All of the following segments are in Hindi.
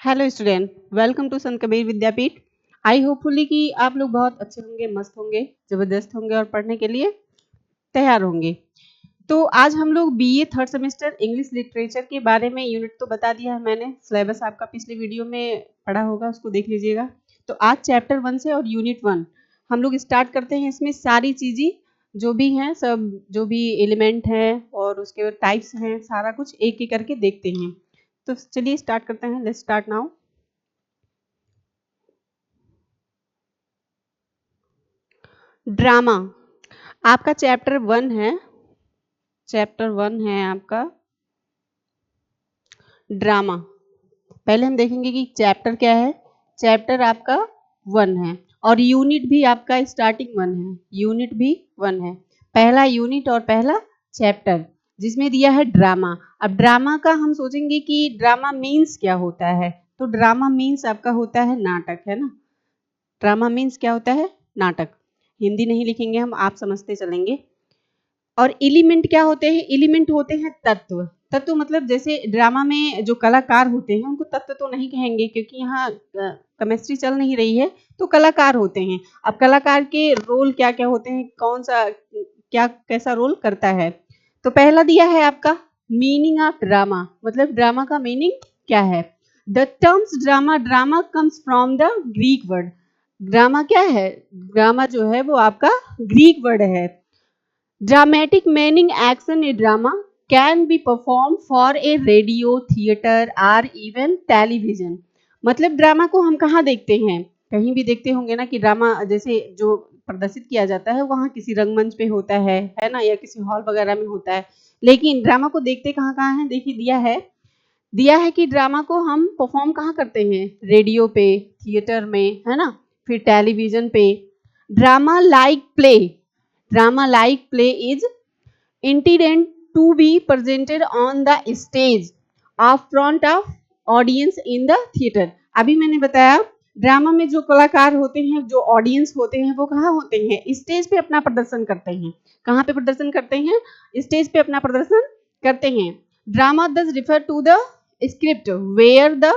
Hello student, welcome to Sant Kabir Vidyapeeth. I hopefully कि आप लोग बहुत अच्छे होंगे, मस्त होंगे, जबरदस्त होंगे और पढ़ने के लिए तैयार होंगे। तो आज हम लोग BA third semester English literature के बारे में यूनिट तो बता दिया है मैंने, सिलेबस आपका पिछले वीडियो में पढ़ा होगा, उसको देख लीजिएगा। तो आज चैप्टर 1 से और यूनिट 1 हम लोग स्टार्ट करते हैं। इसमें सारी चीज़ें जो भी हैं, सब जो भी एलिमेंट हैं और उसके टाइप्स हैं, सारा कुछ एक एक करके देखते हैं। तो चलिए स्टार्ट करते हैं। Let's start now. ड्रामा आपका चैप्टर 1 है। चैप्टर 1 है आपका ड्रामा। पहले हम देखेंगे कि चैप्टर क्या है। चैप्टर आपका 1 है और यूनिट भी आपका स्टार्टिंग 1 है। यूनिट भी 1 है, पहला यूनिट और पहला चैप्टर, जिसमें दिया है ड्रामा। अब ड्रामा का हम सोचेंगे कि ड्रामा मीन्स क्या होता है। तो ड्रामा मीन्स आपका होता है नाटक, है ना। ड्रामा मीन्स क्या होता है? नाटक। हिंदी नहीं लिखेंगे हम, आप समझते चलेंगे। और एलिमेंट क्या होते हैं? एलिमेंट होते हैं तत्व। तत्व मतलब जैसे ड्रामा में जो कलाकार होते हैं उनको तत्व तो नहीं कहेंगे, क्योंकि यहाँ केमिस्ट्री चल नहीं रही है, तो कलाकार होते हैं। अब कलाकार के रोल क्या क्या होते हैं, कौन सा क्या कैसा रोल करता है। तो पहला दिया है आपका मीनिंग ऑफ ड्रामा, मतलब ड्रामा का मीनिंग क्या है। The terms drama, drama comes from the Greek word. Drama क्या है? ड्रामा जो है वो आपका ग्रीक वर्ड है। Dramatic meaning action in drama can be performed for a radio, theater or even television। मतलब ड्रामा को हम कहाँ देखते हैं? कहीं भी देखते होंगे ना कि ड्रामा जैसे जो प्रदर्शित किया जाता है वहाँ किसी रंगमंच पे होता है ना, या किसी हॉल वगैरह में होता है। लेकिन ड्रामा को देखते कहाँ कहाँ है? देखिए दिया है कि ड्रामा को हम परफॉर्म कहाँ करते हैं? रेडियो पे, थिएटर में, है ना, फिर टेलीविजन पे। Drama like play, drama like play is intended to be presented on the stage of front of audience in the theater। अभी मैंने बताया ड्रामा में जो कलाकार होते हैं, जो ऑडियंस होते हैं, वो कहाँ होते हैं? स्टेज पे अपना प्रदर्शन करते हैं। कहाँ पे प्रदर्शन करते हैं? स्टेज पे अपना प्रदर्शन करते हैं। Drama thus refer to the script where the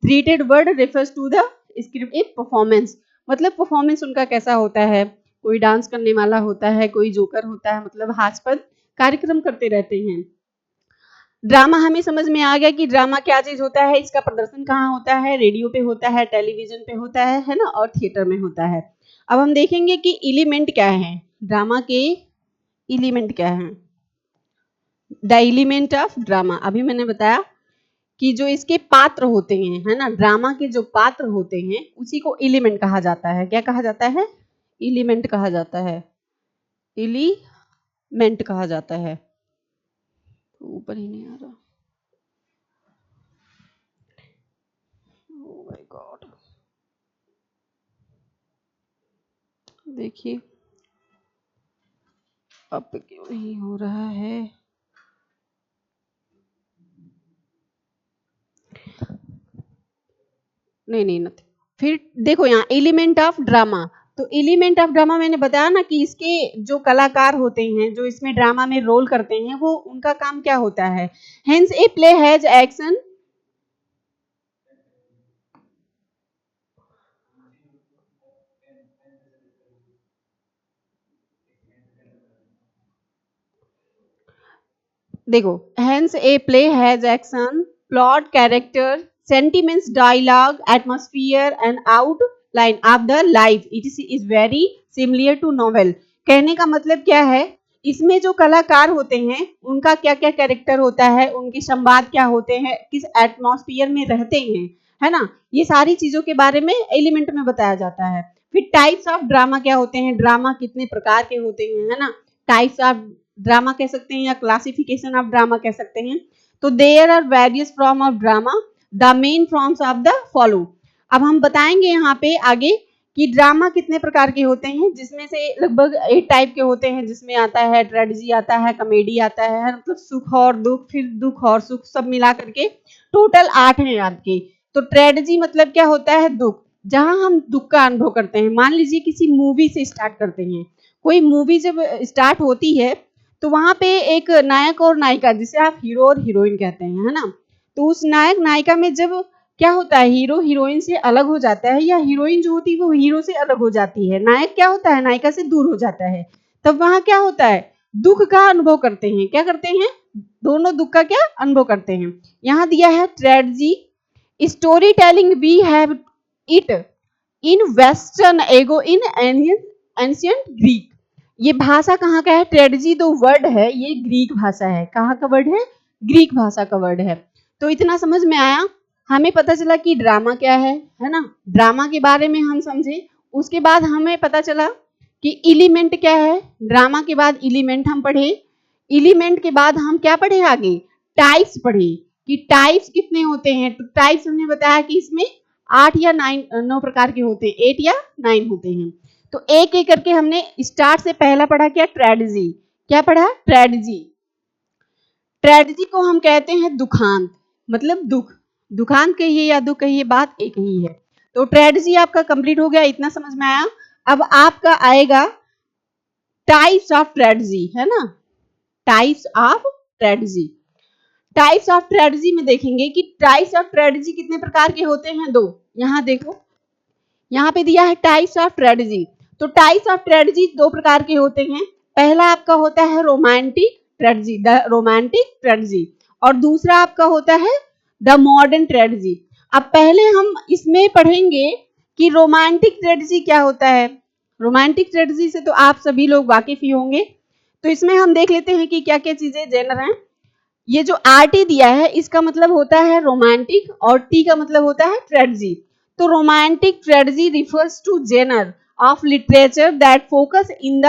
treated word refers to the script in performance। मतलब परफॉर्मेंस उनका कैसा होता है? कोई डांस करने वाला होता है, कोई जोकर होता है, मतलब हास्यपद कार्यक्रम करते रहते हैं। ड्रामा हमें समझ में आ गया कि ड्रामा क्या चीज होता है, इसका प्रदर्शन कहाँ होता है? रेडियो पे होता है, टेलीविजन पे होता है ना, और थिएटर में होता है। अब हम देखेंगे कि एलिमेंट क्या है, ड्रामा के एलिमेंट क्या है। द एलिमेंट ऑफ ड्रामा, अभी मैंने बताया कि जो इसके पात्र होते हैं, है ना, ड्रामा के जो पात्र होते हैं उसी को एलिमेंट कहा जाता है। क्या कहा जाता है? एलिमेंट कहा जाता है। एलिमेंट कहा जाता है। ऊपर ही नहीं आ रहा। Oh my God। देखिए अब क्यों नहीं हो रहा है। नहीं, फिर देखो यहाँ एलिमेंट ऑफ ड्रामा। तो एलिमेंट ऑफ ड्रामा मैंने बताया ना कि इसके जो कलाकार होते हैं, जो इसमें ड्रामा में रोल करते हैं, वो उनका काम क्या होता है। Hence a play has action. देखो, hence a play has action, plot, character, sentiments, dialogue, atmosphere and outline of the life। It is very similar to novel। कहने का मतलब क्या है, इसमें जो कलाकार होते हैं उनका क्या क्या कैरेक्टर होता है, उनके संवाद क्या होते हैं, किस एटमॉस्फेयर में रहते हैं, है ना, ये सारी चीजों के बारे में एलिमेंट में बताया जाता है। फिर टाइप्स ऑफ ड्रामा क्या होते हैं, ड्रामा कितने प्रकार के होते हैं, है ना, टाइप्स ऑफ ड्रामा कह सकते हैं या क्लासिफिकेशन ऑफ ड्रामा कह सकते हैं। तो there are various form of drama, the main forms of the follow. अब हम बताएंगे यहाँ पे आगे कि ड्रामा कितने प्रकार के होते हैं, जिसमें से लगभग 8 टाइप के होते हैं, जिसमें आता है ट्रेजेडी, आता है कॉमेडी, आता है मतलब सुख और दुख, फिर दुख और सुख सब मिला करके टोटल 8 हैं आपके। तो ट्रेजेडी मतलब क्या होता है? दुख, जहां हम दुख का अनुभव करते हैं। मान लीजिए किसी मूवी से स्टार्ट करते हैं, कोई मूवी जब स्टार्ट होती है तो वहां पे एक नायक और नायिका, जिसे आप हीरो और हीरोइन कहते हैं, है ना, तो उस नायक नायिका में जब क्या होता है, हीरो हीरोइन से अलग हो जाता है या हीरोइन जो होती है वो हीरो से अलग हो जाती है, नायक क्या होता है नायिका से दूर हो जाता है, तब वहां क्या होता है, दुख का अनुभव करते हैं। क्या करते हैं, दोनों दुख का क्या अनुभव करते हैं। यहाँ दिया है tragedy story telling we have it in western ago in ancient Greek. ये भाषा कहाँ का है, ट्रेजेडी जो वर्ड है ये ग्रीक भाषा है। कहाँ का वर्ड है, ग्रीक भाषा का वर्ड है। तो इतना समझ में आया, हमें पता चला कि ड्रामा क्या है ना, ड्रामा के बारे में हम समझे। उसके बाद हमें पता चला कि एलिमेंट क्या है, ड्रामा के बाद एलिमेंट हम पढ़े। एलिमेंट के बाद हम क्या पढ़े, आगे टाइप्स पढ़े कि टाइप्स कितने होते हैं। तो टाइप्स हमने बताया कि इसमें 8 या 9 प्रकार के होते हैं, 8 या 9 होते हैं। तो एक एक करके हमने स्टार्ट से पहला पढ़ा क्या, ट्रेजेडी। क्या पढ़ा, ट्रेजेडी। ट्रेजेडी को हम कहते हैं दुखांत, मतलब दुख। दुखांत कहिए या दुख कहिए, बात एक ही है। तो ट्रेजेडी आपका कंप्लीट हो गया, इतना समझ में आया। अब आपका आएगा टाइप्स ऑफ ट्रेजेडी, है ना, types of tragedy. Types of tragedy में देखेंगे कि टाइप्स ऑफ ट्रेजेडी कितने प्रकार के होते हैं, 2। यहाँ देखो, यहाँ पे दिया है टाइप्स ऑफ ट्रेजेडी। तो टाइप्स ऑफ ट्रेजेडी 2 प्रकार के होते हैं। पहला आपका होता है romantic tragedy, the romantic tragedy, और दूसरा आपका होता है द मॉडर्न ट्रेजेडी। अब पहले हम इसमें पढ़ेंगे कि रोमांटिक ट्रेजेडी क्या होता है। रोमांटिक ट्रेजेडी से तो आप सभी लोग वाकिफ ही होंगे। तो इसमें हम देख लेते हैं कि क्या क्या चीजें जेनर हैं। ये जो आर-टी दिया है इसका मतलब होता है रोमांटिक और टी का मतलब होता है ट्रेजेडी। तो romantic tragedy refers to genre of literature that focus in the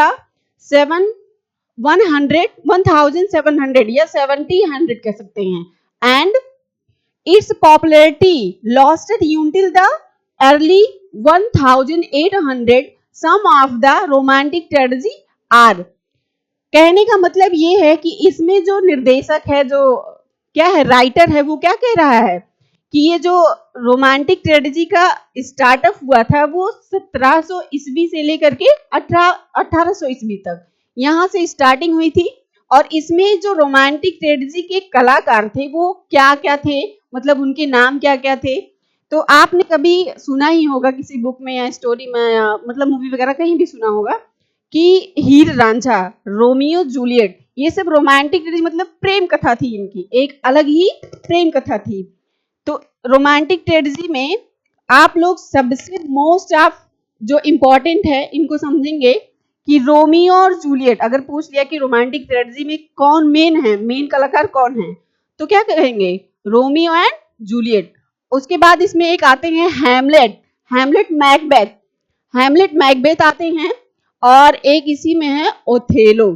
1700 या 1700 कह सकते हैं, and its popularity lost until the early 1800. Some of the romantic tragedy are. कहने का मतलब ये है कि इसमें जो निर्देशक है, जो क्या है, राइटर है, वो क्या कह रहा है कि ये जो रोमांटिक ट्रेजेडी का स्टार्टअप हुआ था वो 1700 ईस्वी से लेकर के 1800 ईस्वी तक यहाँ से स्टार्टिंग हुई थी। और इसमें जो रोमांटिक ट्रेजेडी के कलाकार थे वो क्या क्या थे, मतलब उनके नाम क्या क्या थे। तो आपने कभी सुना ही होगा किसी बुक में या स्टोरी में या मतलब मूवी वगैरह कहीं भी सुना होगा कि हीर रांझा, रोमियो जूलियट, ये सब रोमांटिक ट्रेजेडी मतलब प्रेम कथा थी, इनकी एक अलग ही प्रेम कथा थी। तो रोमांटिक ट्रेजेडी में आप लोग सबसे मोस्ट ऑफ जो इम्पोर्टेंट है इनको समझेंगे कि रोमियो और जूलियट। अगर पूछ लिया कि रोमांटिक ट्रेजेडी में कौन मेन है, मेन कलाकार कौन है, तो क्या कहेंगे, रोमियो एंड जूलियट। उसके बाद इसमें एक आते हैं Hamlet, Hamlet Macbeth, Hamlet Macbeth आते हैं। और एक इसी में है ओथेलो।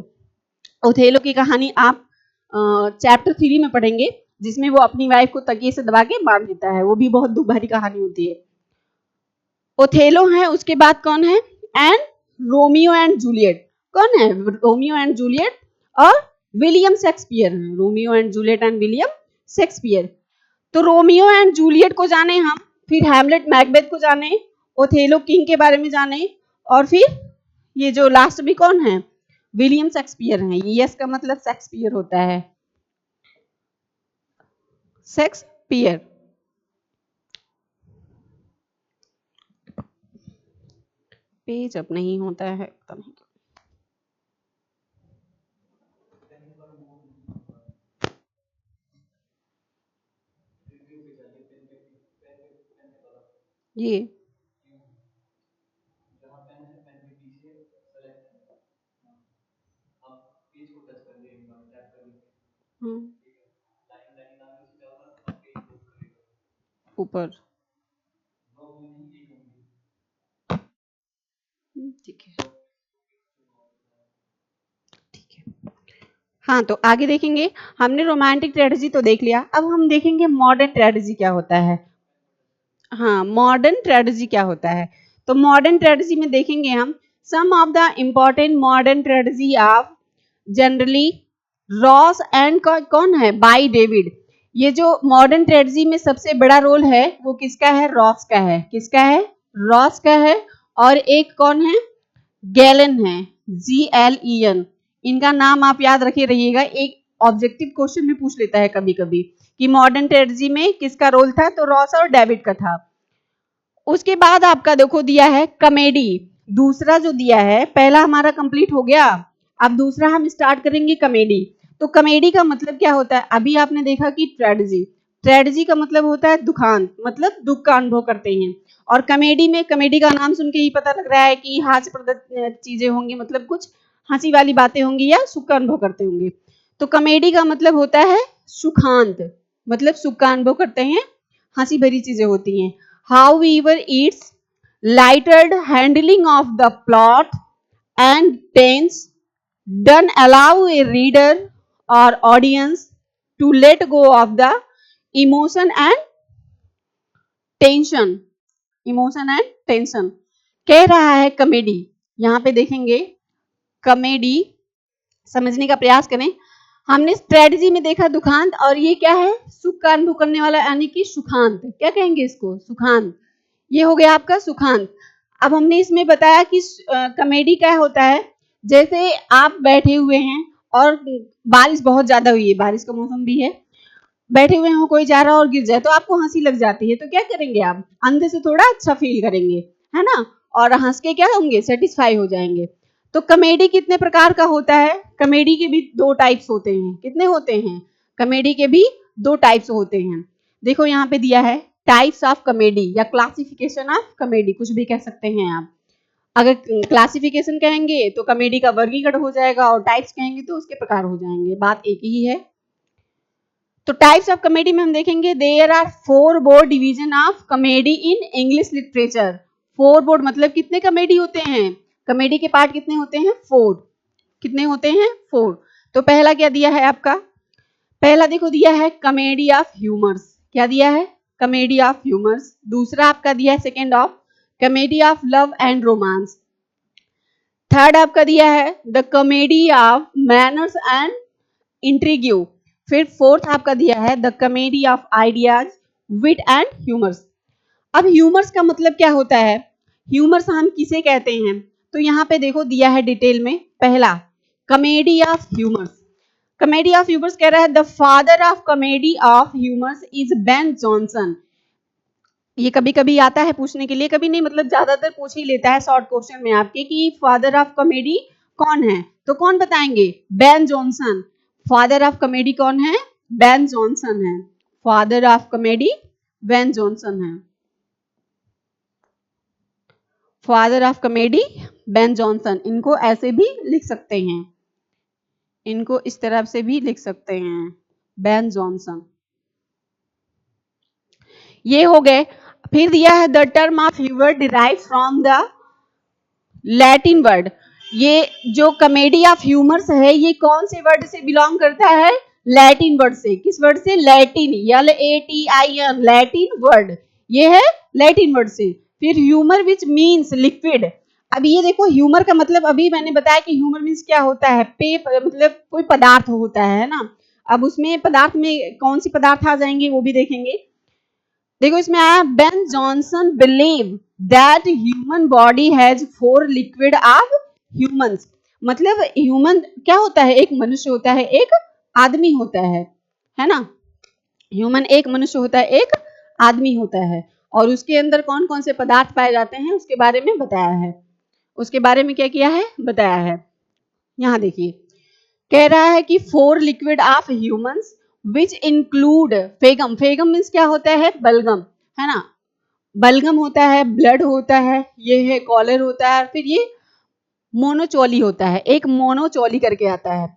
ओथेलो की कहानी आप चैप्टर 3 में पढ़ेंगे, जिसमें वो अपनी वाइफ को तकिए से दबा के मार देता है, वो भी बहुत दुख भरी कहानी होती है। ओथेलो है, उसके बाद कौन है, एंड रोमियो एंड जूलियट। कौन है, रोमियो एंड जूलियट और विलियम शेक्सपियर है, Romeo and Juliet and William Shakespeare. तो रोमियो एंड जूलियट को जाने हम, फिर हैमलेट मैकबेथ को जाने, ओथेलो किंग के बारे में जाने, और फिर ये जो लास्ट में कौन है, विलियम शेक्सपियर है। यस का मतलब शेक्सपियर होता है, शेक्सपियर। पेज अब नहीं होता है, पता नहीं क्यों। ये ऊपर, ठीक है, ठीक है। हाँ, तो आगे देखेंगे, हमने रोमांटिक ट्रेजेडी तो देख लिया, अब हम देखेंगे मॉडर्न ट्रेजेडी क्या होता है। हाँ, मॉडर्न ट्रेजेडी क्या होता है। तो मॉडर्न ट्रेजेडी में देखेंगे हम some of the important modern tragedy of generally Ross and कौन है, बाई डेविड। ये जो मॉडर्न ट्रेजेडी में सबसे बड़ा रोल है वो किसका है, रॉस का है। किसका है, रॉस का है। और एक कौन है, गैलन है, GLEN। इनका नाम आप याद रखे रहिएगा, एक ऑब्जेक्टिव क्वेश्चन भी पूछ लेता है कभी कभी कि मॉडर्न ट्रेजेडी में किसका रोल था, तो रॉस और डेविड का था। उसके बाद आपका देखो दिया है कॉमेडी, दूसरा जो दिया है, पहला हमारा कंप्लीट हो गया, अब दूसरा हम स्टार्ट करेंगे कॉमेडी। तो कॉमेडी का मतलब क्या होता है, अभी आपने देखा कि ट्रेजेडी, ट्रेजेडी का मतलब होता है दुखांत, मतलब दुख का अनुभव करते हैं, और कॉमेडी में, कॉमेडी का नाम सुन के ही पता लग रहा है कि हास्यप्रद चीजें होंगी, मतलब कुछ हंसी वाली बातें होंगी या सुख का अनुभव करते होंगे। तो कॉमेडी का मतलब होता है सुखांत, मतलब सुख का अनुभव करते हैं, हंसी भरी चीजें होती हैं। However, its lighted handling of the plot and tense doesn't allow a reader or audience to let go of the emotion and tension. Emotion and tension. कह रहा है कॉमेडी, यहाँ पे देखेंगे कॉमेडी, समझने का प्रयास करें। हमने स्ट्रेटजी में देखा दुखांत, और ये क्या है, सुख का अनुभव करने वाला, यानी कि सुखांत, क्या कहेंगे इसको, सुखांत। ये हो गया आपका सुखांत। अब हमने इसमें बताया कि कॉमेडी क्या होता है, जैसे आप बैठे हुए हैं और बारिश बहुत ज्यादा हुई है, बारिश का मौसम भी है, बैठे हुए हो, कोई जा रहा और गिर जाए तो आपको हंसी लग जाती है, तो क्या करेंगे आप, अंदर से थोड़ा अच्छा फील करेंगे, है ना, और हंस के क्या होंगे, सेटिस्फाई हो जाएंगे। तो कॉमेडी कितने प्रकार का होता है, कॉमेडी के भी दो टाइप्स होते हैं, कितने होते हैं, कॉमेडी के भी दो टाइप्स होते हैं। देखो यहाँ पे दिया है टाइप्स ऑफ कॉमेडी या क्लासिफिकेशन ऑफ कॉमेडी, कुछ भी कह सकते हैं आप। अगर क्लासिफिकेशन कहेंगे तो कॉमेडी का वर्गीकरण हो जाएगा, और टाइप्स कहेंगे तो उसके प्रकार हो जाएंगे, बात एक ही है। तो टाइप्स ऑफ कॉमेडी में हम देखेंगे there are 4 board division of comedy in English literature. 4 board मतलब कितने कॉमेडी होते हैं, कॉमेडी के पार्ट कितने होते हैं, 4। कितने होते हैं, 4। तो पहला क्या दिया है आपका, पहला देखो दिया है कॉमेडी ऑफ ह्यूमर्स, क्या दिया है, कॉमेडी ऑफ ह्यूमर्स। दूसरा आपका दिया है second of comedy of love and romance. Third आपका दिया है the comedy of manners and intrigue. फिर फोर्थ आपका दिया है the comedy of ideas, wit and humours. अब ह्यूमर्स का मतलब क्या होता है, ह्यूमर्स हम किसे कहते हैं, तो यहाँ पे देखो दिया है डिटेल में, पहला comedy of humours. Comedy of humours कह रहा है the father of comedy of humours is Ben Jonson. ये कभी कभी आता है पूछने के लिए, कभी नहीं, मतलब ज्यादातर पूछ ही लेता है शॉर्ट क्वेश्चन में आपके कि फादर ऑफ कॉमेडी कौन है, तो कौन बताएंगे, Ben Jonson. Father of comedy कौन है, बेन जॉनसन है, father of comedy Ben Jonson है, father of comedy Ben Jonson. इनको ऐसे भी लिख सकते हैं, इनको इस तरह से भी लिख सकते हैं, बेन जॉनसन। ये हो गए। फिर दिया है the term of humour derive from the Latin word. ये जो कॉमेडी ऑफ ह्यूमर्स है ये कौन से वर्ड से बिलोंग करता है, लैटिन वर्ड से। किस वर्ड से, लैटिन, LATIN, लैटिन वर्ड, ये है लैटिन वर्ड से। फिर ह्यूमर विच मीन्स लिक्विड। अब ये देखो ह्यूमर का मतलब अभी मैंने बताया कि ह्यूमर मीन्स क्या होता है, मतलब कोई पदार्थ होता है ना। अब उसमें पदार्थ में कौन सी पदार्थ आ जाएंगे वो भी देखेंगे। देखो इसमें आया Ben Jonson believe that human body has 4 liquid of humans. मतलब ह्यूमन क्या होता है, एक मनुष्य होता है, एक आदमी होता है ना, ह्यूमन एक मनुष्य होता है, एक आदमी होता है, और उसके अंदर कौन कौन से पदार्थ पाए जाते हैं उसके बारे में बताया है। उसके बारे में क्या किया है, बताया है। यहाँ देखिए कह रहा है कि 4 liquid of humans which include phlegm. Phlegm means क्या होता है, बलगम, है ना, बलगम होता है, ब्लड होता है, ये है कॉलर होता है, फिर ये मोनोचोली होता है, एक मोनोचोली करके आता है।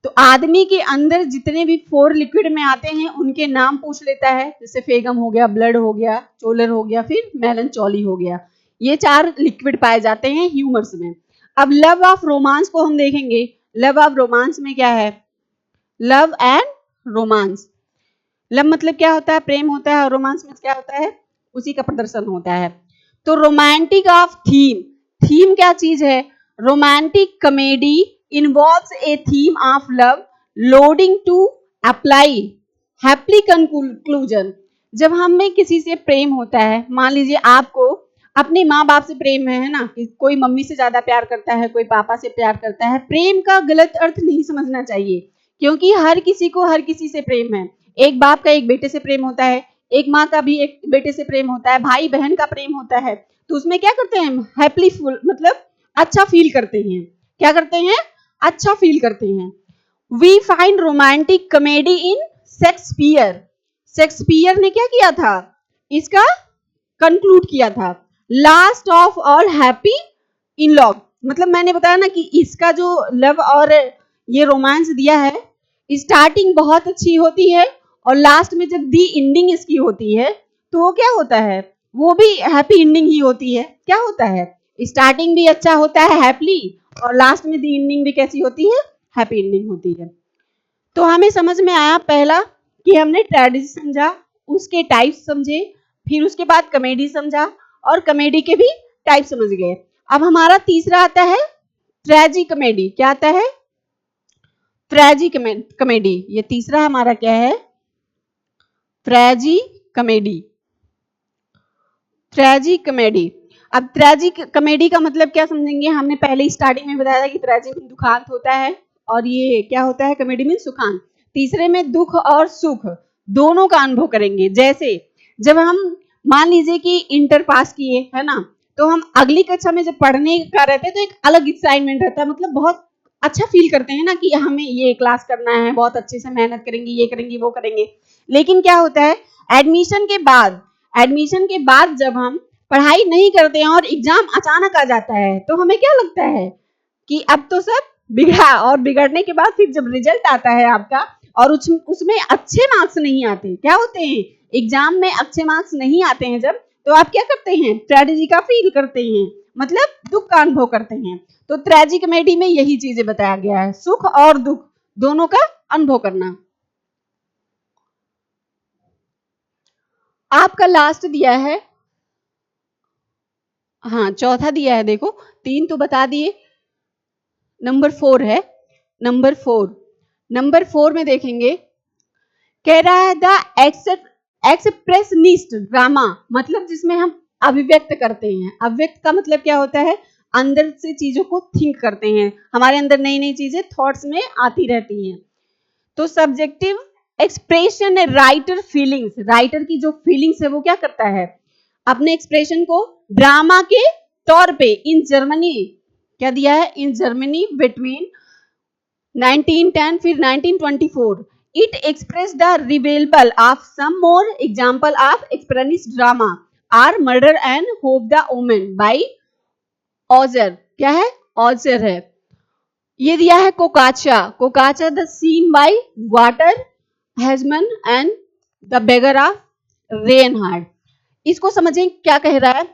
तो आदमी के अंदर जितने भी 4 लिक्विड में आते हैं उनके नाम पूछ लेता है, जैसे फेगम हो गया, ब्लड हो गया, चोलर हो गया, फिर मेलनचोली हो गया। ये 4 लिक्विड पाए जाते हैं ह्यूमर्स में। अब लव ऑफ रोमांस को हम देखेंगे। लव ऑफ रोमांस में क्या है, लव एंड रोमांस। लव मतलब क्या होता है, प्रेम होता है, और रोमांस में क्या होता है, उसी का प्रदर्शन होता है। तो रोमांटिक ऑफ थीम, थीम क्या चीज है, romantic comedy involves a theme of love loading to apply happy conclusion. जब हमें किसी से प्रेम होता है, मान लीजिए आपको अपने माँ बाप से प्रेम है ना, कोई मम्मी से ज्यादा प्यार करता है, कोई पापा से प्यार करता है। प्रेम का गलत अर्थ नहीं समझना चाहिए, क्योंकि हर किसी को हर किसी से प्रेम है। एक बाप का एक बेटे से प्रेम होता है, एक माँ का भी एक बेटे से प्रेम होता है, भाई बहन का प्रेम होता है, तो उसमें क्या करते हैं, हैप्पीली फुल, मतलब अच्छा फील करते हैं। क्या करते हैं, अच्छा फील करते हैं। We find romantic comedy in Shakespeare. Shakespeare ने क्या किया था, इसका कंक्लूड किया था, last of all happy in love. मतलब मैंने बताया ना कि इसका जो लव और ये रोमांस दिया है, स्टार्टिंग बहुत अच्छी होती है और लास्ट में जब दी एंडिंग इसकी होती है तो वो क्या होता है, वो भी हैप्पी एंडिंग ही होती है। क्या होता है, स्टार्टिंग भी अच्छा होता है हैप्पीली, और लास्ट में दी एंडिंग भी कैसी होती है, हैप्पी एंडिंग होती है। तो हमें समझ में आया पहला कि हमने ट्रेजेडी समझा, उसके टाइप्स समझे, फिर उसके बाद कॉमेडी समझा और कॉमेडी के भी टाइप समझ गए। अब हमारा तीसरा आता है ट्रेजी कॉमेडी। क्या आता है, ट्रेजी कॉमेडी। ये तीसरा हमारा क्या है, ट्रेजी कॉमेडी। ट्रेजी कॉमेडी। अब ट्रेजी कॉमेडी का मतलब क्या समझेंगे, हमने पहले स्टार्टिंग में बताया था कि ट्रेजी में दुखांत होता है और ये क्या होता है, कॉमेडी में सुखांत। तीसरे में दुख और सुख दोनों का अनुभव करेंगे। जैसे जब हम मान लीजिए कि इंटर पास किए है ना, तो हम अगली कक्षा में जब पढ़ने का रहते हैं तो एक अलग एक्साइटमेंट रहता है, मतलब बहुत अच्छा फील करते हैं ना कि हमें ये क्लास करना है, बहुत अच्छे से मेहनत करेंगे, ये करेंगे वो करेंगे। लेकिन क्या होता है, एडमिशन के बाद जब हम पढ़ाई नहीं करते हैं और एग्जाम अचानक आ जाता है तो हमें क्या लगता है कि अब तो सब बिगड़ा, और बिगड़ने के बाद फिर जब रिजल्ट आता है आपका और उसमें अच्छे मार्क्स नहीं आते, क्या होते हैं, एग्जाम में अच्छे मार्क्स नहीं आते हैं जब, तो आप क्या करते हैं, ट्रेजेडी का फील करते हैं, मतलब दुख का अनुभव करते हैं। तो ट्रेजी कॉमेडी में यही चीजें बताया गया है, सुख और दुख दोनों का अनुभव करना। आपका लास्ट दिया है, हाँ चौथा दिया है, देखो 3 तो बता दिए, नंबर 4 है, नंबर 4 में देखेंगे, कह रहा है द एक्सप्रेशनिस्ट ड्रामा, मतलब जिसमें हम अभिव्यक्त करते हैं। अभिव्यक्त का मतलब क्या होता है, अंदर से चीजों को थिंक करते हैं, हमारे अंदर नई नई चीजें थॉट्स में आती रहती हैं। तो सब्जेक्टिव एक्सप्रेशन है राइटर फीलिंग्स, राइटर की जो फीलिंग्स है वो क्या करता है, अपने एक्सप्रेशन को ड्रामा के तौर पे इन जर्मनी, क्या दिया है, इन जर्मनी बिटवीन 1910 फिर 1924 it expressed the revival of some more example of expressionist drama are murder and hope the omen by ऑजर। क्या है, ऑजर है। ये दिया है Kokoschka the seam by Walter Hesman and the beggar of Reinhard. इसको समझें क्या कह रहा है,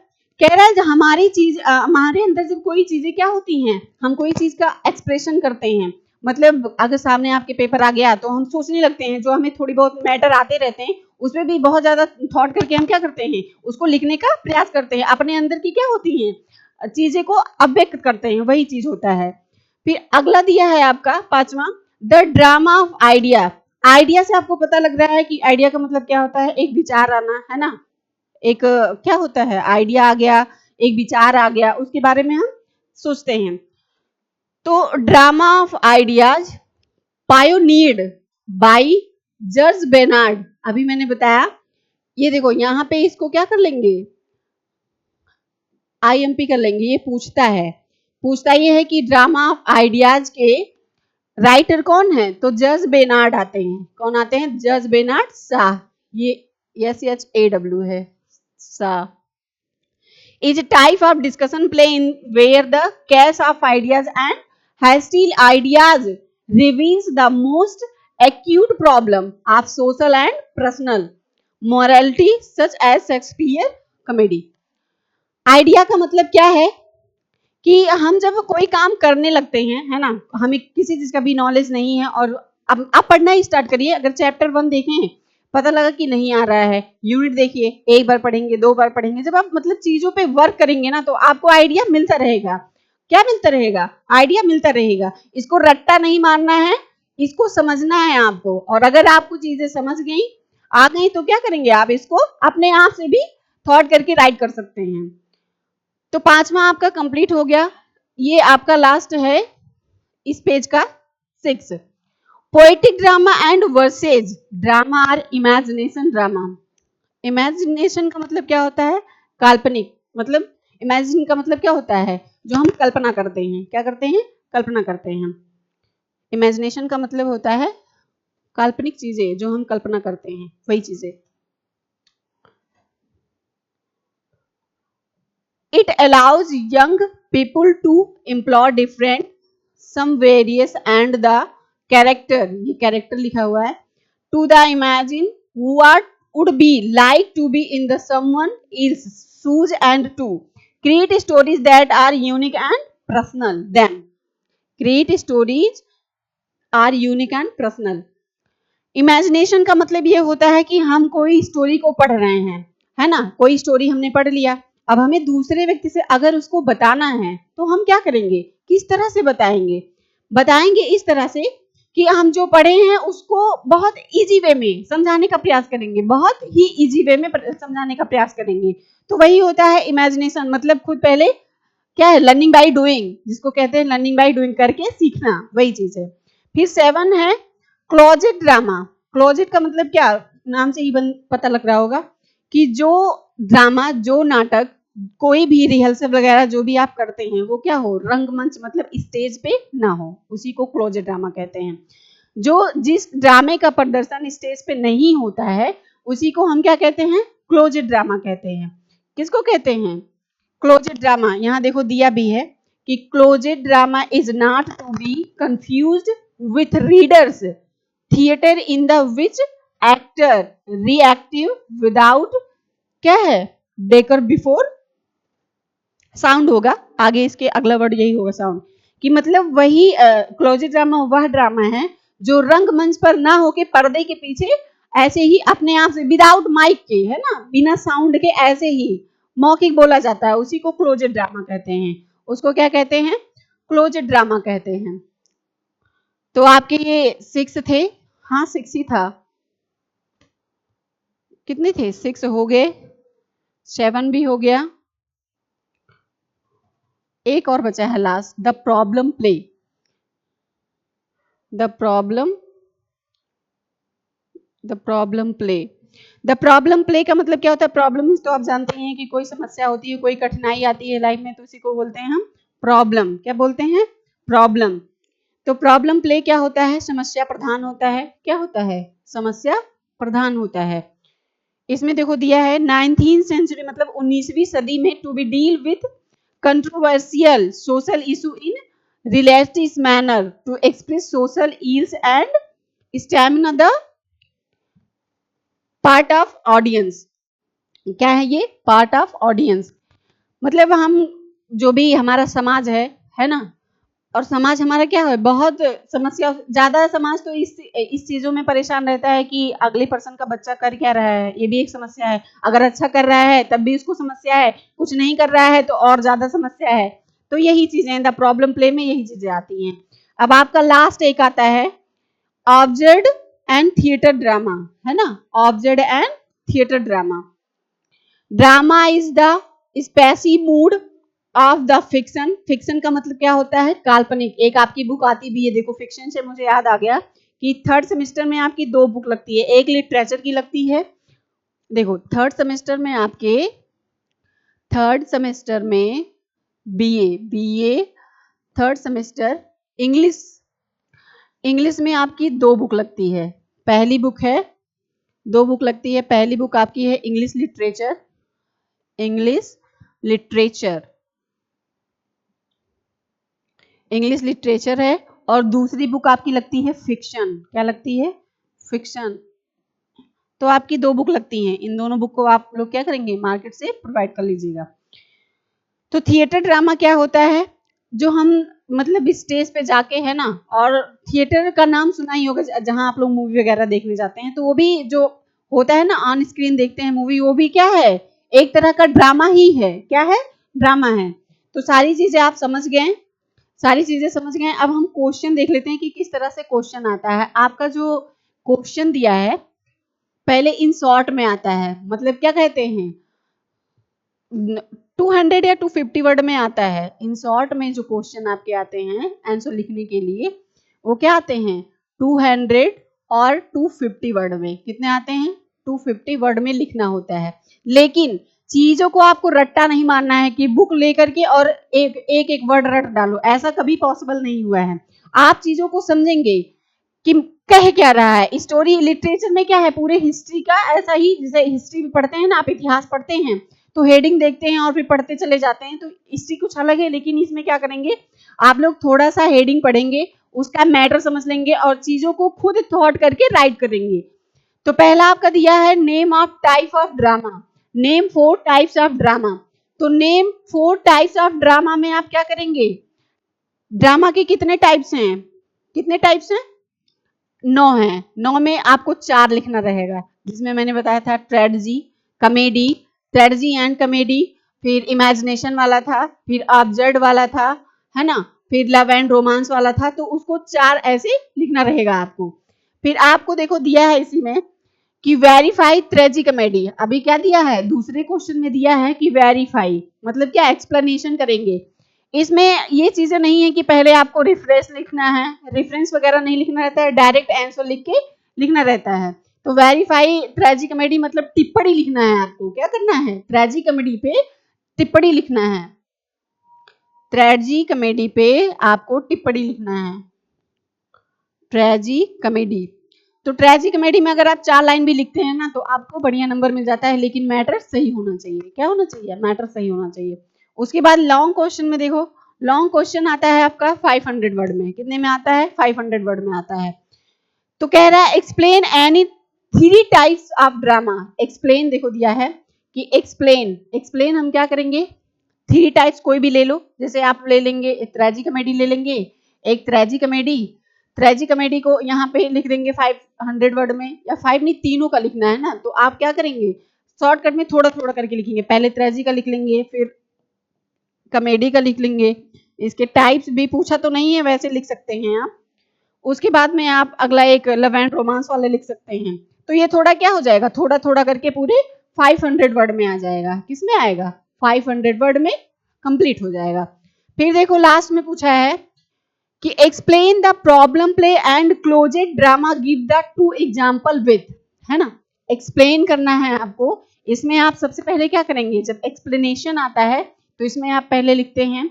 कह रहा है जब हमारी चीज हमारे अंदर जब कोई चीजें क्या होती हैं, हम कोई चीज का एक्सप्रेशन करते हैं, मतलब अगर सामने आपके पेपर आ गया तो हम सोचने लगते हैं, जो हमें थोड़ी बहुत मैटर आते रहते हैं उसमें भी बहुत ज्यादा थॉट करके हम क्या करते हैं, उसको लिखने का प्रयास करते हैं, अपने अंदर की क्या होती हैं चीजें को अभिव्यक्त करते हैं, वही चीज होता है। फिर अगला दिया है आपका 5वां, the drama of idea. Idea से आपको पता लग रहा है कि आइडिया का मतलब क्या होता है, एक विचार आना, है ना, एक क्या होता है, आइडिया आ गया, एक विचार आ गया, उसके बारे में हम सोचते हैं। तो drama of ideas pioneered by George Bernard, अभी मैंने बताया। ये देखो यहाँ पे इसको क्या कर लेंगे, आईएमपी कर लेंगे। ये पूछता ये है कि ड्रामा ऑफ आइडियाज के राइटर कौन है, तो जॉर्ज बेनार्ड आते हैं। कौन आते हैं, जॉर्ज बेनार्ड शाह। ये SHAW है, Shah. is a type of discussion play in where the chaos of ideas and hasty ideas reveals the most acute problem of social and personal morality such as Shakespeare comedy। Idea का मतलब क्या है कि हम जब कोई काम करने लगते हैं, है ना, हमें किसी चीज का भी नॉलेज नहीं है और अब आप पढ़ना ही स्टार्ट करिए। अगर चैप्टर 1 देखें, पता लगा कि नहीं आ रहा है, यूनिट देखिए, एक बार पढ़ेंगे, 2 बार पढ़ेंगे, जब आप मतलब चीजों पे वर्क करेंगे ना तो आपको आइडिया मिलता रहेगा। क्या मिलता रहेगा, आइडिया मिलता रहेगा। इसको रट्टा नहीं मारना है, इसको समझना है आपको। और अगर आपको चीजें समझ गई, आ गई, तो क्या करेंगे, आप इसको अपने आप से भी थॉट करके राइट कर सकते हैं। तो 5वां आपका कंप्लीट हो गया। ये आपका लास्ट है इस पेज का 6। Poetic drama and versus drama our imagination drama. Imagination का मतलब क्या होता है? काल्पनिक। मतलब इमेजिन का मतलब क्या होता है? जो हम कल्पना करते हैं। क्या करते हैं? कल्पना करते हैं। इमेजिनेशन का मतलब होता है काल्पनिक चीजें जो हम कल्पना करते हैं, वही चीजें। It allows young people to employ different, some various and the character, ये character लिखा हुआ है, to the imagine what would be like to be in the someone else's shoes and to create stories that are unique and personal. Then create stories are unique and personal. Imagination का मतलब ये होता है कि हम कोई स्टोरी को पढ़ रहे हैं, है ना? कोई स्टोरी हमने पढ़ लिया, अब हमें दूसरे व्यक्ति से अगर उसको बताना है तो हम क्या करेंगे? किस तरह से बताएंगे? बताएंगे इस तरह से कि हम जो पढ़े हैं उसको बहुत इजी वे में समझाने का प्रयास करेंगे, बहुत ही इजी वे में समझाने का प्रयास करेंगे। तो वही होता है इमेजिनेशन। मतलब खुद पहले क्या है? लर्निंग बाय डूइंग, जिसको कहते हैं लर्निंग बाय डूइंग, करके सीखना, वही चीज है। फिर 7 है क्लोजेट ड्रामा। क्लोजेट का मतलब क्या? नाम से ही पता लग रहा होगा कि जो ड्रामा, जो नाटक, कोई भी रिहर्सल वगैरह जो भी आप करते हैं वो क्या हो? रंगमंच मतलब स्टेज पे ना हो, उसी को क्लोजेट ड्रामा कहते हैं। जो जिस ड्रामे का प्रदर्शन स्टेज पे नहीं होता है उसी को हम क्या कहते हैं? क्लोजेट ड्रामा कहते हैं। किसको कहते हैं? Closet drama. यहाँ देखो दिया भी है कि closet drama is not to be confused with readers theatre in the which actor reactive without क्या है? डेकर बिफोर साउंड होगा, आगे इसके अगला वर्ड यही होगा साउंड, कि मतलब वही क्लोजेट ड्रामा वह ड्रामा है जो रंगमंच पर ना होके पर्दे के पीछे ऐसे ही अपने आप से विदाउट माइक के, है ना, बिना साउंड के ऐसे ही मौखिक बोला जाता है, उसी को क्लोजेट ड्रामा कहते हैं। उसको क्या कहते हैं? क्लोजेट ड्रामा कहते हैं। तो आपके ये 6 थे। हाँ 6 ही था। कितने थे? 6 हो गए, 7 भी हो गया, एक और बचा है last, the problem play. The problem play. The problem play का मतलब क्या होता है? प्रॉब्लम तो आप जानते हैं कि कोई समस्या होती है, कोई कठिनाई आती है लाइफ में, तो उसी को बोलते हैं हम प्रॉब्लम। क्या बोलते हैं? प्रॉब्लम। तो प्रॉब्लम प्ले क्या होता है? समस्या प्रधान होता है। क्या होता है? समस्या प्रधान होता है। इसमें देखो दिया है 19th सेंचुरी मतलब 19वीं सदी में to be deal with controversial social issue in realistic manner to express social ills and stamina the part of audience. क्या है ये? Part of audience. मतलब हम जो भी हमारा समाज है ना, और समाज हमारा क्या है? बहुत समस्या, ज्यादा समाज तो इस चीजों में परेशान रहता है कि अगले पर्सन का बच्चा कर क्या रहा है, ये भी एक समस्या है। अगर अच्छा कर रहा है तब भी उसको समस्या है, कुछ नहीं कर रहा है तो और ज्यादा समस्या है। तो यही चीजें द प्रॉब्लम प्ले में यही चीजें आती हैं। अब आपका लास्ट एक आता है ऑब्जेक्ट एंड थिएटर ड्रामा, है ना? Object and theatre drama. Drama is the spacy mood of the fiction. Fiction का मतलब क्या होता है? काल्पनिक। एक आपकी बुक आती भी है, देखो फिक्शन से मुझे याद आ गया कि 3rd सेमेस्टर में आपकी 2 बुक लगती है, एक लिटरेचर की लगती है। देखो 3rd सेमेस्टर में आपके 3rd सेमेस्टर में बीए 3rd सेमेस्टर इंग्लिश में आपकी 2 बुक लगती है। पहली बुक है, 2 बुक लगती है। पहली बुक आपकी है इंग्लिश लिटरेचर, इंग्लिश लिटरेचर है, और दूसरी बुक आपकी लगती है फिक्शन। क्या लगती है? फिक्शन। तो आपकी 2 बुक लगती हैं। इन दोनों बुक को आप लोग क्या करेंगे? मार्केट से प्रोवाइड कर लीजिएगा। तो थिएटर ड्रामा क्या होता है? जो हम मतलब स्टेज पे जाके, है ना, और थिएटर का नाम सुना ही होगा जहां आप लोग मूवी वगैरह देखने जाते हैं, तो वो भी जो होता है ना, ऑन स्क्रीन देखते हैं मूवी, वो भी क्या है? एक तरह का ड्रामा ही है। क्या है? ड्रामा है। तो सारी चीजें आप समझ गए, सारी चीजें समझ गए। अब हम क्वेश्चन देख लेते हैं कि किस तरह से क्वेश्चन आता है। आपका जो क्वेश्चन दिया है पहले इन शॉर्ट में आता है, मतलब क्या कहते हैं, 200 या 250 वर्ड में आता है। इन शॉर्ट में जो क्वेश्चन आपके आते हैं आंसर लिखने के लिए, वो क्या आते हैं? 200 और 250 वर्ड में। कितने आते हैं? 250 वर्ड में लिखना होता है। लेकिन चीजों को आपको रट्टा नहीं मारना है कि बुक लेकर के और एक वर्ड रट डालो, ऐसा कभी पॉसिबल नहीं हुआ है। आप चीजों को समझेंगे कि कह क्या रहा है। स्टोरी लिटरेचर में क्या है, पूरे हिस्ट्री का ऐसा ही, जैसे हिस्ट्री भी पढ़ते हैं ना, आप इतिहास पढ़ते हैं तो हेडिंग देखते हैं और फिर पढ़ते चले जाते हैं, तो हिस्ट्री कुछ अलग है। लेकिन इसमें क्या करेंगे, आप लोग थोड़ा सा हेडिंग पढ़ेंगे, उसका मैटर समझ लेंगे और चीजों को खुद थॉट करके राइट करेंगे। तो पहला आपका दिया है name of type of drama, name 4 types of drama. तो नेम 4 टाइप्स ऑफ ड्रामा में आप क्या करेंगे, ड्रामा के कितने टाइप्स हैं, कितने टाइप्स हैं? 9 है। 9 में आपको 4 लिखना रहेगा, जिसमें मैंने बताया था tragedy, comedy, tragedy and comedy, फिर इमेजिनेशन वाला था, फिर ऑब्जर्व वाला था, है ना, फिर लव एंड रोमांस वाला था। तो उसको 4 ऐसे लिखना रहेगा आपको। फिर आपको देखो दिया है इसी में कि वेरीफाई ट्रेजी कॉमेडी। अभी क्या दिया है, दूसरे क्वेश्चन में दिया है कि वेरीफाई मतलब क्या, एक्सप्लेनेशन करेंगे। इसमें ये चीजें नहीं है कि पहले आपको रेफरेंस लिखना है, रेफरेंस वगैरह नहीं लिखना रहता है, डायरेक्ट आंसर लिख के लिखना रहता है। तो वेरीफाई ट्रेजी कॉमेडी मतलब टिप्पणी लिखना है आपको। क्या करना है, ट्रेजी कॉमेडी पे टिप्पणी लिखना है, ट्रेजी कॉमेडी पे आपको टिप्पणी लिखना है, ट्रेजी कॉमेडी। तो ट्रेजी कॉमेडी में अगर आप 4 लाइन भी लिखते हैं ना तो आपको बढ़िया नंबर मिल जाता है, लेकिन मैटर सही होना चाहिए। क्या होना चाहिए, मैटर सही होना चाहिए। उसके बाद लॉन्ग क्वेश्चन में देखो, लॉन्ग क्वेश्चन आता है आपका 500 वर्ड में। कितने में आता है, 500 वर्ड में आता है। तो कह रहा है explain any 3 types of drama. Explain देखो दिया है कि एक्सप्लेन, एक्सप्लेन हम क्या करेंगे, 3 टाइप्स कोई भी ले लो। जैसे आप ले लेंगे ट्रेजी कॉमेडी ले लेंगे, एक ट्रेजी कॉमेडी, ट्रेजी कॉमेडी को यहाँ पे लिख देंगे 500 वर्ड में, या 5 नहीं, तीनों का लिखना है ना। तो आप क्या करेंगे, शॉर्टकट में थोड़ा थोड़ा करके लिखेंगे। पहले ट्रेजी का लिख लेंगे, फिर कॉमेडी का लिख लेंगे। इसके टाइप्स भी पूछा तो नहीं है, वैसे लिख सकते हैं आप। उसके बाद में आप अगला एक लव एंड रोमांस वाले लिख सकते हैं। तो ये थोड़ा क्या हो जाएगा, थोड़ा थोड़ा करके पूरे 500 वर्ड में आ जाएगा। किसमें आएगा, 500 वर्ड में कंप्लीट हो जाएगा। फिर देखो लास्ट में पूछा है कि explain the problem play and closed drama, give the 2 example with, है ना, एक्सप्लेन करना है आपको। इसमें आप सबसे पहले क्या करेंगे, जब एक्सप्लेनेशन आता है तो इसमें आप पहले लिखते हैं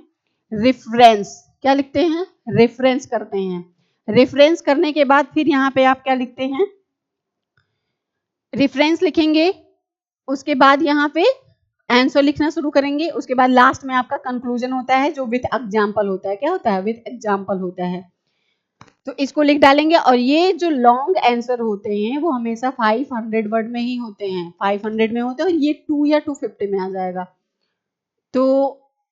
रेफरेंस। क्या लिखते हैं, रेफरेंस करते हैं। रेफरेंस करने के बाद फिर यहाँ पे आप क्या लिखते हैं, रेफरेंस लिखेंगे। उसके बाद यहाँ पे आंसर लिखना शुरू करेंगे। उसके बाद लास्ट में आपका कंक्लूजन होता है जो विथ एग्जाम्पल होता है। क्या होता है, विथ एग्जाम्पल होता है। तो इसको लिख डालेंगे। और ये जो लॉन्ग आंसर होते हैं वो हमेशा 500 वर्ड में ही होते हैं, 500 में होते हैं, और ये 2 या 250 में आ जाएगा। तो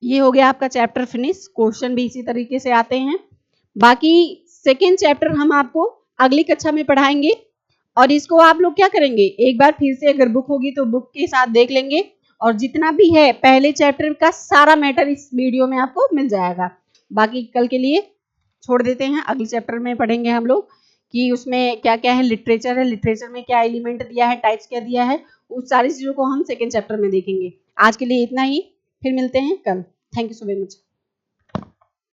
ये हो गया आपका चैप्टर फिनिश। क्वेश्चन भी इसी तरीके से आते हैं। बाकी सेकेंड चैप्टर हम आपको अगली कक्षा में पढ़ाएंगे, और इसको आप लोग क्या करेंगे, एक बार फिर से अगर बुक होगी तो बुक के साथ देख लेंगे, और जितना भी है पहले चैप्टर का सारा मैटर इस वीडियो में आपको मिल जाएगा। बाकी कल के लिए छोड़ देते हैं, अगले चैप्टर में पढ़ेंगे हम लोग कि उसमें क्या क्या है, लिटरेचर है, लिटरेचर में क्या एलिमेंट दिया है, टाइप्स क्या दिया है, उस सारी चीजों को हम सेकेंड चैप्टर में देखेंगे। आज के लिए इतना ही, फिर मिलते हैं कल। Thank you so very much.